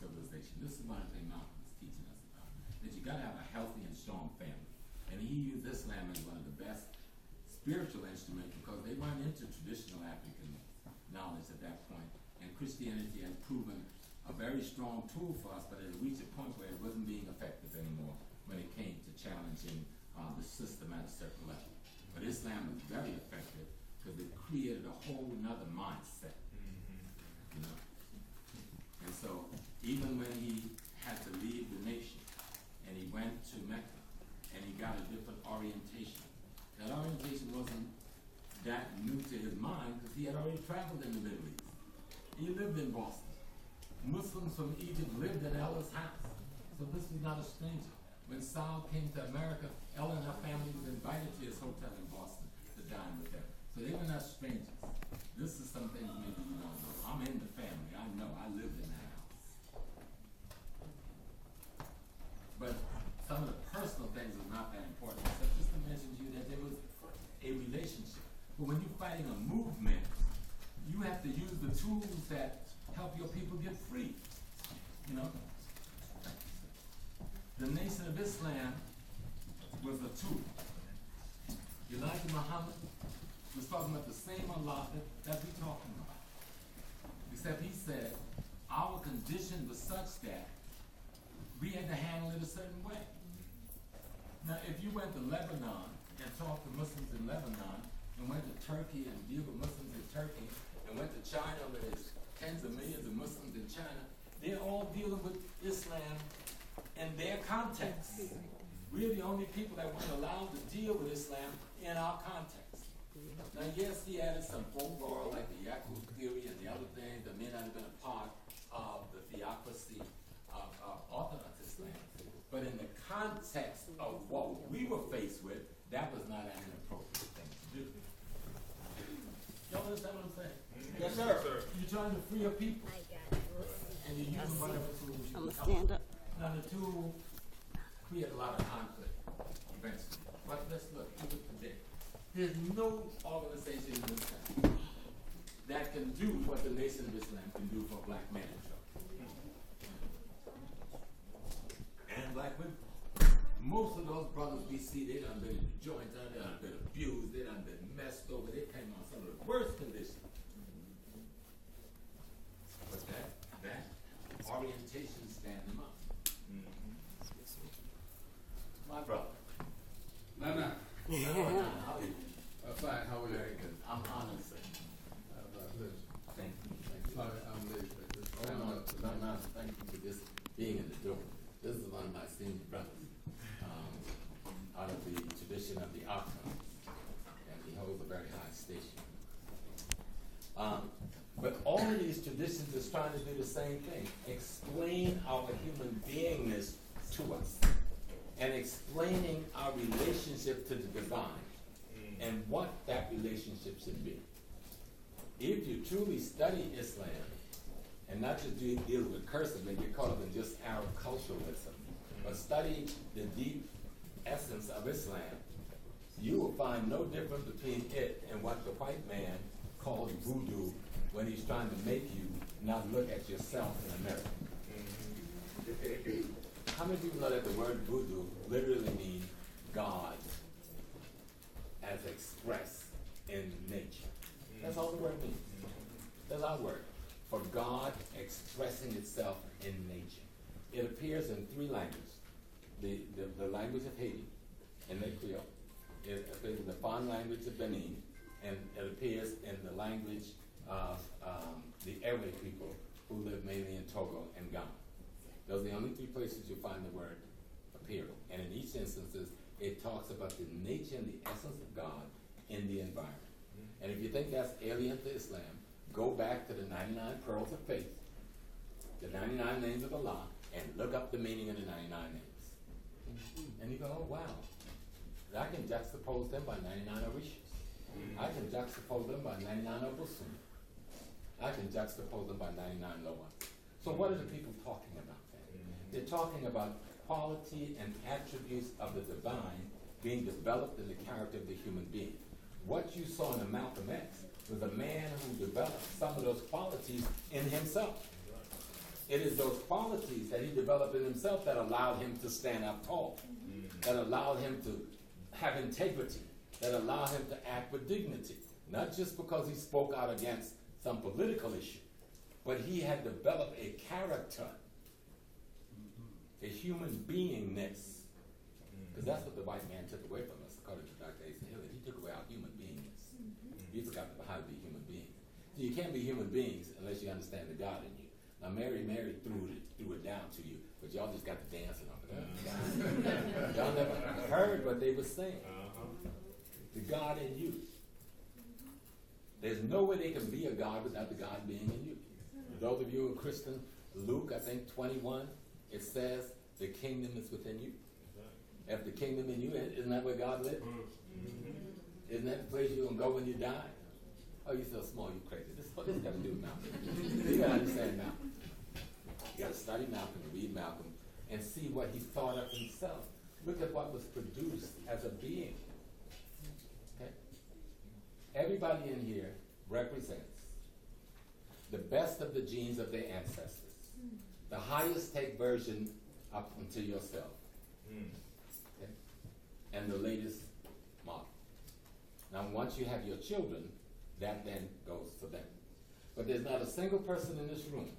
civilization. This is one thing Malcolm is teaching us about, that you got to have a healthy and strong family. And he used Islam as one of the best spiritual instruments because they weren't into traditional African knowledge at that point. And Christianity has proven a very strong tool for us, but it reached a point where it wasn't being effective anymore when it came to challenging the system at a certain level. But Islam was very effective because it created a whole nother mindset. You know? And so even when he had to leave the nation and he went to Mecca and he got a different orientation, that orientation wasn't that new to his mind because he had already traveled in the Middle East. He lived in Boston. Muslims from Egypt lived in Ella's house. So this was not a stranger. When Saul came to America, Ella and her family was invited to his hotel in Boston to dine with them. So they were not strangers. This is some things maybe you don't know. I'm in the family. I know. I lived in that house. But some of the personal things are not that important. So just to mention to you that there was a relationship. But when you're fighting a movement, you have to use the tools that help your people get free. You know? The Nation of Islam was a tool. Elijah Muhammad was talking about the same Allah that we're talking about. Except he said, our condition was such that we had to handle it a certain way. Now, if you went to Lebanon and talked to Muslims in Lebanon, and went to Turkey and deal with Muslims in Turkey, and went to China where there's tens of millions of Muslims in China, they're all dealing with Islam in their context. We're the only people that weren't allowed to deal with Islam in our context. Now, yes, he added some folklore like the Yakub theory and the other things that may not have been a part of the theocracy of Orthodox Islam. But in the context of what we were faced with, that was not an appropriate thing to do. Y'all understand what I'm saying? Yes, sir. You're trying to free your people. And you're using whatever tools you I'm can. gonna stand up. Now, the tool create a lot of conflict eventually. But let's look, even today. There's no organization in this country that can do what the Nation of Islam can do for black men and children. And black women. Most of those brothers we see, they done been in the joint, they done been abused, they done been messed over, they came on some of the worst conditions. But that orientation stand them up. My brother. No. How are you? Fine, how are you? Very good. I'm honored, sir. Thank you. Sorry, I'm late. No. Thank you for just being in the door. This is one of my senior brothers. Out of the tradition of the Akhams, and he holds a very high station. But all of these traditions is trying to do the same thing: explain our human beingness to us, and explaining our relationship to the divine, and what that relationship should be. If you truly study Islam, and not just deal with cursive and get caught up in just Arab culturalism, but study the deep essence of Islam, you will find no difference between it and what the white man calls voodoo when he's trying to make you not look at yourself in a mirror. How many people know that the word voodoo literally means God as expressed in nature? That's all the word means. That's our word. For God expressing itself in nature. It appears in three languages. The language of Haiti, and the Creole. It appears in the Fon language of Benin, and it appears in the language of the Ewe people who live mainly in Togo and Ghana. Those are the only three places you'll find the word appearing. And in each instance, it talks about the nature and the essence of God in the environment. And if you think that's alien to Islam, go back to the 99 Pearls of Faith, the 99 names of Allah, and look up the meaning of the 99 names. And you go, oh, wow. I can juxtapose them by 99 Orishas. I can juxtapose them by 99 Obusun. I can juxtapose them by 99 Loa. So what are the people talking about then? They're talking about quality and attributes of the divine being developed in the character of the human being. What you saw in the Malcolm X was a man who developed some of those qualities in himself. It is those qualities that he developed in himself that allowed him to stand up tall, that allowed him to have integrity, that allowed him to act with dignity. Not just because he spoke out against some political issue, but he had developed a character, a human beingness. Because that's what the white man took away from us, according to Dr. Asa Hilliard. He took away our human beingness. He forgot how to be human beings. So you can't be human beings unless you understand the God in you. Now Mary threw it down to you, but y'all just got to dancing off of that. Y'all never heard what they were saying. The God in you. There's no way they can be a God without the God being in you. For those of you who are Christian, Luke, I think 21, it says the kingdom is within you. If the kingdom in you, isn't that where God lives? Isn't that the place you're going to go when you die? Oh, you're so small, you're crazy. This is what this got to do with Malcolm. You got to understand Malcolm. You got to study Malcolm and read Malcolm and see what he thought of himself. Look at what was produced as a being. Okay? Everybody in here represents the best of the genes of their ancestors. The highest take version up until yourself. Okay? And the latest model. Now, once you have your children, that then goes to them. But there's not a single person in this room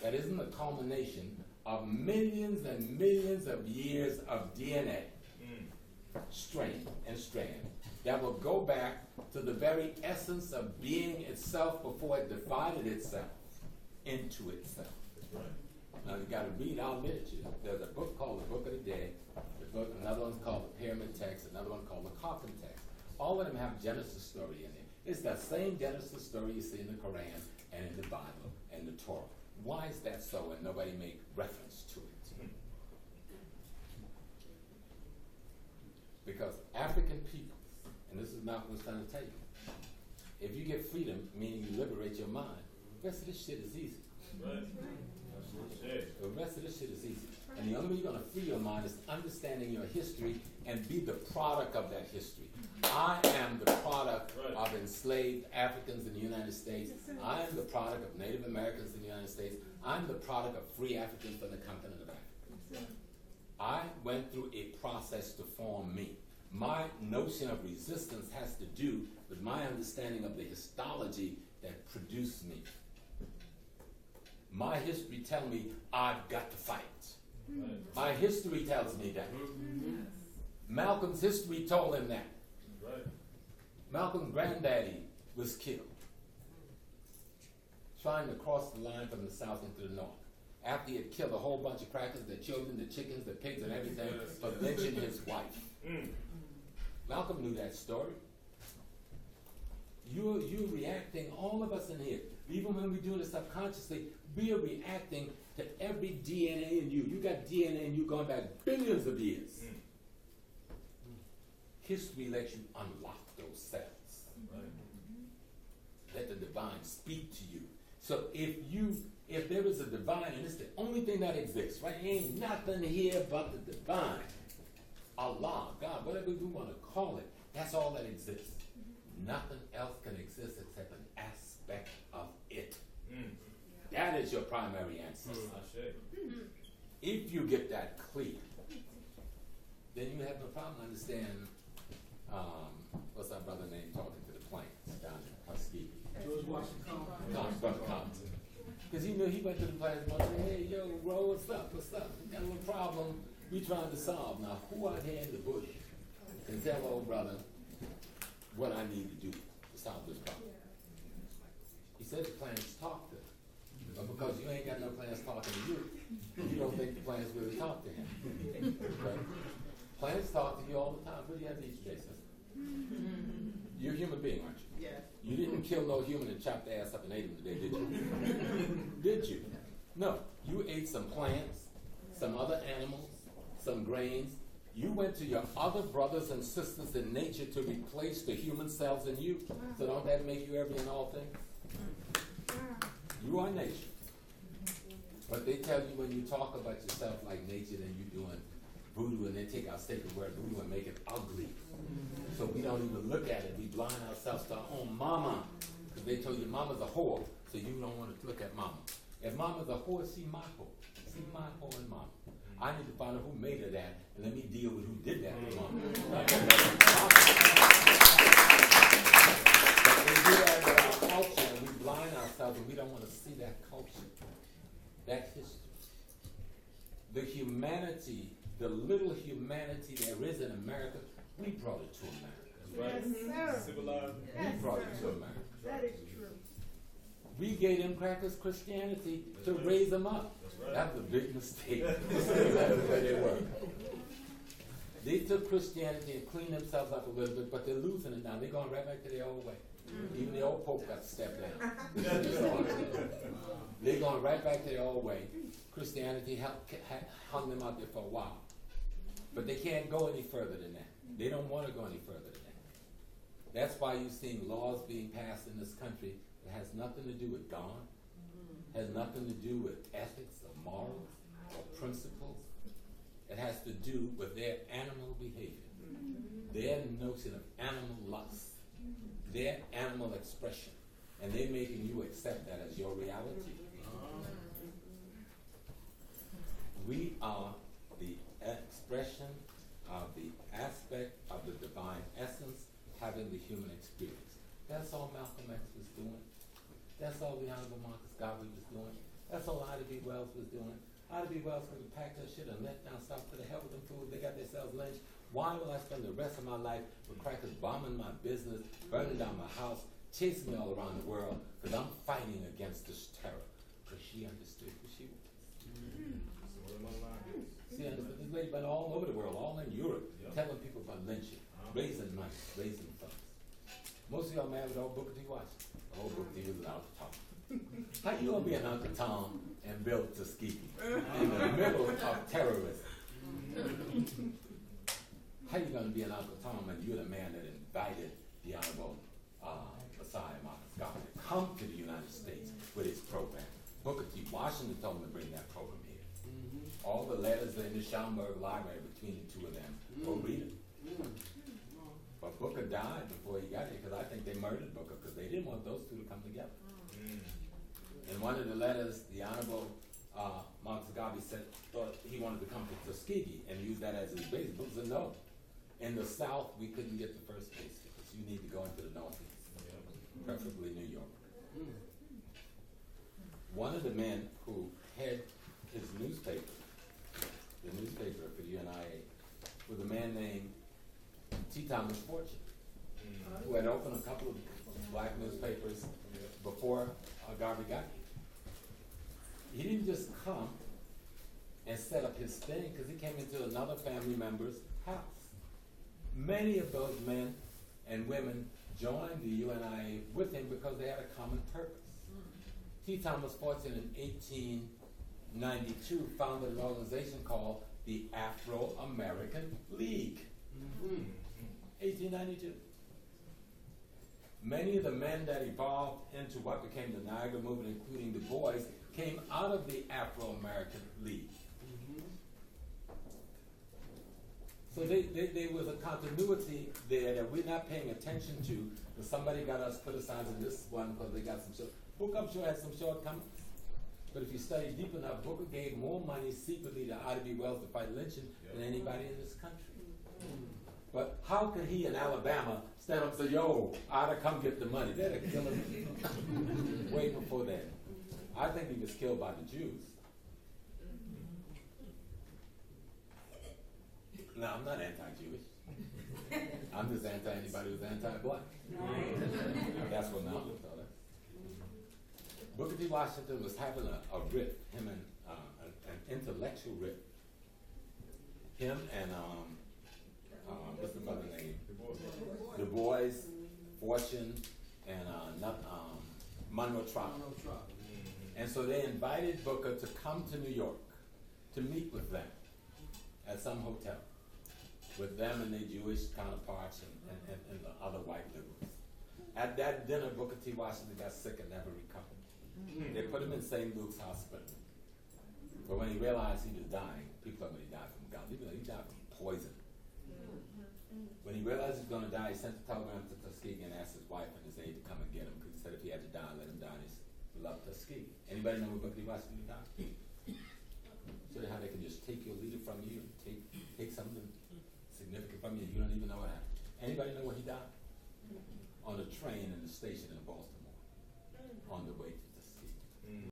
that isn't a culmination of millions and millions of years of DNA, strain and strand, that will go back to the very essence of being itself before it divided itself into itself. Right. Now you got to read our literature. There's a book called The Book of the Dead, another one's called The Pyramid Text, another one called The Coffin Text. All of them have Genesis story in it. It's that same Genesis story you see in the Quran and in the Bible and the Torah. Why is that so and nobody make reference to it? Because African peoples, and this is Malcolm was trying to tell you, if you get freedom, meaning you liberate your mind, the rest of this shit is easy. Right. The rest of this shit is easy. And the only way you're going to free your mind is understanding your history and be the product of that history. I am the product of enslaved Africans in the United States. I am the product of Native Americans in the United States. I'm the product of free Africans from the continent of Africa. I went through a process to form me. My notion of resistance has to do with my understanding of the histology that produced me. My history tells me I've got to fight. Right. My history tells me that. Malcolm's history told him that. Right. Malcolm's granddaddy was killed trying to cross the line from the south into the north. After he had killed a whole bunch of crackers, the children, the chickens, the pigs, and everything, for lynching his wife. Malcolm knew that story. You're reacting, all of us in here, even when we do this subconsciously, we are reacting to every DNA in you. You got DNA in you going back billions of years. History lets you unlock those cells. Right. Let the divine speak to you. So if there is a divine, and it's the only thing that exists, right? Ain't nothing here but the divine. Allah, God, whatever we want to call it, that's all that exists. Nothing else can exist except an aspect of it. That is your primary answer. If you get that clear, then you have no problem understanding what's our brother name talking to the planes down in Tuskegee? George Washington. Brother Compton. Because he knew he went to the planes and said, hey, yo, bro, what's up? We got a little problem we trying to solve. Now, who out here in the bush can tell old brother what I need to do to solve this problem? He said the plans talk to him. But because you ain't got no plans talking to you, you don't think the plans really talk to him. Okay? Plans talk to you all the time. What do you have to eat today, sister? You're a human being, aren't you? Yes. You didn't kill no human and chop their ass up and ate them today, did you? Did you? No. You ate some plants, some other animals, some grains. You went to your other brothers and sisters in nature to replace the human cells in you. So don't that make you every and all things? You are nature. But they tell you when you talk about yourself like nature, then you're doing voodoo, and they take our sacred word voodoo and make it ugly. So we don't even look at it. We blind ourselves to our own mama. Because they told you mama's a whore, so you don't want to look at mama. If mama's a whore, she my whore. She my whore and mama. I need to find out who made her that, and let me deal with who did that to mama. But we do that with our culture, and we blind ourselves, and we don't want to see that culture, that history. The humanity, the little humanity there is in America, we brought it to America. Yes, sir. Civilized. We brought it to America. That is true. We gave them crackers Christianity to raise them up. Right. That was a big mistake. That's where they were. They took Christianity and cleaned themselves up a little bit, but they're losing it now. They're going right back to their old way. Even the old Pope got stepped down. They're going right back to their old way. Christianity hung them out there for a while. But they can't go any further than that. They don't want to go any further than that. That's why you're seeing laws being passed in this country that has nothing to do with God, has nothing to do with ethics or morals or principles. It has to do with their animal behavior, their notion of animal lust, their animal expression, and they're making you accept that as your reality. We are the expression of the aspect of the divine essence having the human experience. That's all Malcolm X was doing. That's all the Honorable Marcus Garvey was doing. That's all Ida B. Wells was doing. Ida B. Wells could have packed her shit and let down south to the hell with them fools. They got themselves lynched. Why will I spend the rest of my life with crackers bombing my business, burning down my house, chasing me all around the world, because I'm fighting against this terror? Because she understood who she was. She understood. This lady been all over the world, all in Europe, telling people about lynching, raising money, raising funds. Most of y'all mad with old Booker T. Washington. Old Booker T. was an Uncle Tom. How you gonna be an Uncle Tom and build Tuskegee in the middle of terrorism? How you gonna be an Uncle Tom and you're the man that invited the Honorable Messiah Marcus Garvey to come to the United States with his program? Booker T. Washington told him to bring that program here. All the letters are in the Schaumburg Library between the two of them. Go read it. But Booker died before he got here because I think they murdered Booker because they didn't want those two to come together. In one of the letters, the Honorable Marcus Garvey thought he wanted to come to Tuskegee and use that as his base. Booker said no. In the South, we couldn't get the first base because you need to go into the Northeast, preferably New York. One of the men who had his newspaper, the newspaper for the UNIA, was a man named T. Thomas Fortune, who had opened a couple of black newspapers before Garvey got here. He didn't just come and set up his thing because he came into another family member's house. Many of those men and women joined the UNIA with him because they had a common purpose. T. Thomas Fortune in 1892 founded an organization called the Afro-American League. 1892. Many of the men that evolved into what became the Niagara Movement, including Du Bois, came out of the Afro-American League. So there was a continuity there that we're not paying attention to, but somebody got us criticizing this one because they got some short. Booker, I'm sure, had some shortcomings. But if you study deep enough, Booker gave more money secretly to Ida B. Wells to fight lynching than anybody in this country. But how could he in Alabama stand up and say, yo, Ida, come get the money? They'd have killed him way before that. I think he was killed by the Jews. No, I'm not anti-Jewish. I'm just anti-anybody who's anti-black. That's what Malcolm told us. Booker T. Washington was having a rift, him and an intellectual rift. Him and what's the brother name? Du Bois, Fortune, and Monroe Trotter. And so they invited Booker to come to New York to meet with them at some hotel, with them and their Jewish counterparts and the other white liberals. At that dinner, Booker T. Washington got sick and never recovered. They put him in St. Luke's Hospital. But when he realized he was dying, people thought he died from gout. He died from poison. When he realized he was going to die, he sent a telegram to Tuskegee and asked his wife and his aide to come and get him because he said if he had to die, let him die in his Love Tuskegee. Anybody know what Booker T. Washington got? So how they can just take your leader from you, take something significant from you, you don't even know what happened. Anybody know where he died? On a train in the station in Baltimore, on the way to